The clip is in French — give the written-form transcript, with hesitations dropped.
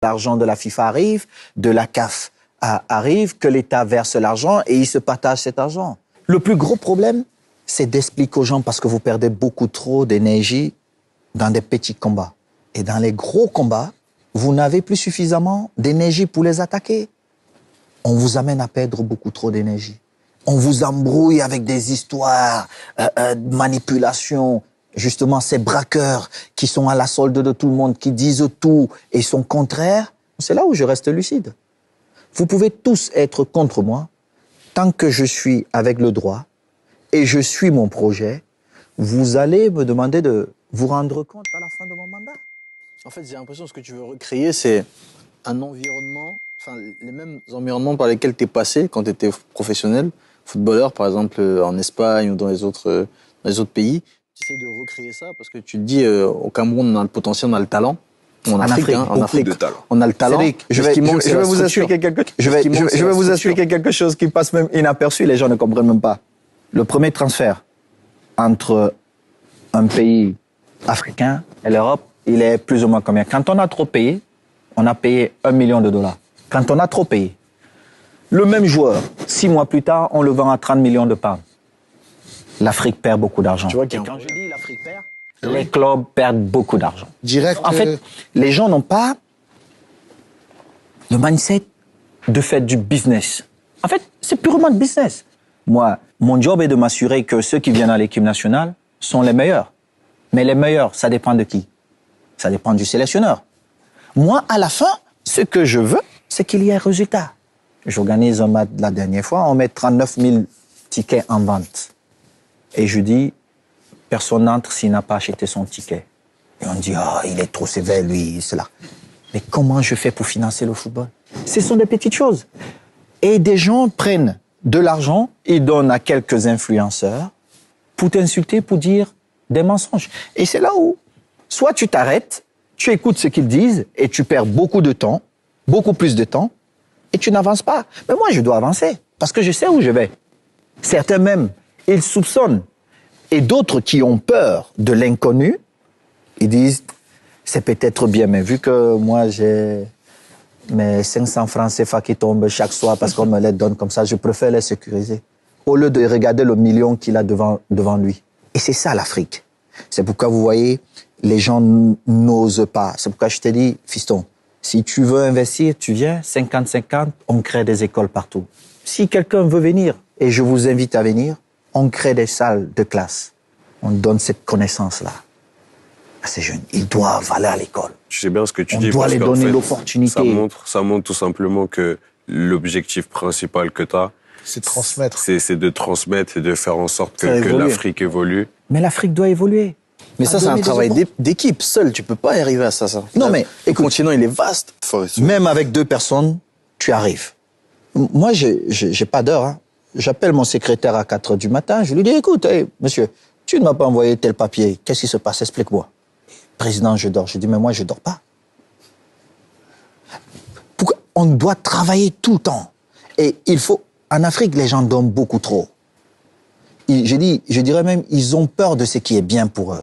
L'argent de la FIFA arrive, de la CAF arrive, que l'État verse l'argent et il se partage cet argent. Le plus gros problème, c'est d'expliquer aux gens parce que vous perdez beaucoup trop d'énergie dans des petits combats. Et dans les gros combats, vous n'avez plus suffisamment d'énergie pour les attaquer. On vous amène à perdre beaucoup trop d'énergie. On vous embrouille avec des histoires, manipulations. Justement, ces braqueurs qui sont à la solde de tout le monde, qui disent tout et sont contraires, c'est là où je reste lucide. Vous pouvez tous être contre moi, tant que je suis avec le droit et je suis mon projet, vous allez me demander de vous rendre compte à la fin de mon mandat. En fait, j'ai l'impression que ce que tu veux recréer, c'est un environnement, enfin, les mêmes environnements par lesquels tu es passé quand tu étais professionnel, footballeur, par exemple, en Espagne ou dans les autres pays. Tu essaies de recréer ça parce que tu te dis, au Cameroun, on a le potentiel, on a le talent. En Afrique, on a le talent. Cédric, je vais vous expliquer quelque chose qui passe même inaperçu, les gens ne comprennent même pas. Le premier transfert entre un pays africain et l'Europe, il est plus ou moins combien? Quand on a trop payé, on a payé $1 million. Quand on a trop payé, le même joueur, 6 mois plus tard, on le vend à 30 millions de pounds. L'Afrique perd beaucoup d'argent. Quand je dis l'Afrique perd, les clubs perdent beaucoup d'argent. En fait, les gens n'ont pas le mindset de faire du business. En fait, c'est purement de business. Moi, mon job est de m'assurer que ceux qui viennent à l'équipe nationale sont les meilleurs. Mais les meilleurs, ça dépend de qui? Ça dépend du sélectionneur. Moi, à la fin, ce que je veux, c'est qu'il y ait un résultat. J'organise un match la dernière fois, on met 39 000 tickets en vente. Et je dis, personne n'entre s'il n'a pas acheté son ticket. Et on dit, oh, il est trop sévère, lui, cela. Mais comment je fais pour financer le football? Ce sont des petites choses. Et des gens prennent de l'argent, ils donnent à quelques influenceurs pour t'insulter, pour dire des mensonges. Et c'est là où, soit tu t'arrêtes, tu écoutes ce qu'ils disent et tu perds beaucoup de temps, beaucoup plus de temps, et tu n'avances pas. Mais moi, je dois avancer parce que je sais où je vais. Certains même, ils soupçonnent. Et d'autres qui ont peur de l'inconnu, ils disent, c'est peut-être bien, mais vu que moi j'ai mes 500 francs CFA qui tombent chaque soir parce qu'on me les donne comme ça, je préfère les sécuriser au lieu de regarder le million qu'il a devant lui. Et c'est ça l'Afrique. C'est pourquoi vous voyez, les gens n'osent pas. C'est pourquoi je t'ai dit, fiston, si tu veux investir, tu viens, 50-50, on crée des écoles partout. Si quelqu'un veut venir, et je vous invite à venir, on crée des salles de classe. On donne cette connaissance-là à ces jeunes. Ils doivent aller à l'école. Je sais bien ce que tu dis. On doit les donner l'opportunité. Ça montre tout simplement que l'objectif principal que tu as, c'est de transmettre. C'est de transmettre et de faire en sorte que l'Afrique évolue. Mais l'Afrique doit évoluer. Mais ça, c'est un travail d'équipe. Seul, tu peux pas y arriver à ça. Non, mais le continent, il est vaste. Même avec 2 personnes, tu arrives. Moi, j'ai pas d'heure. Hein. J'appelle mon secrétaire à 4 heures du matin. Je lui dis, écoute, hey, monsieur, tu ne m'as pas envoyé tel papier. Qu'est-ce qui se passe? Explique-moi. Président, je dors. Je dis, mais moi, je dors pas. Pourquoi? On doit travailler tout le temps. Et il faut... En Afrique, les gens dorment beaucoup trop. Je dirais même, ils ont peur de ce qui est bien pour eux.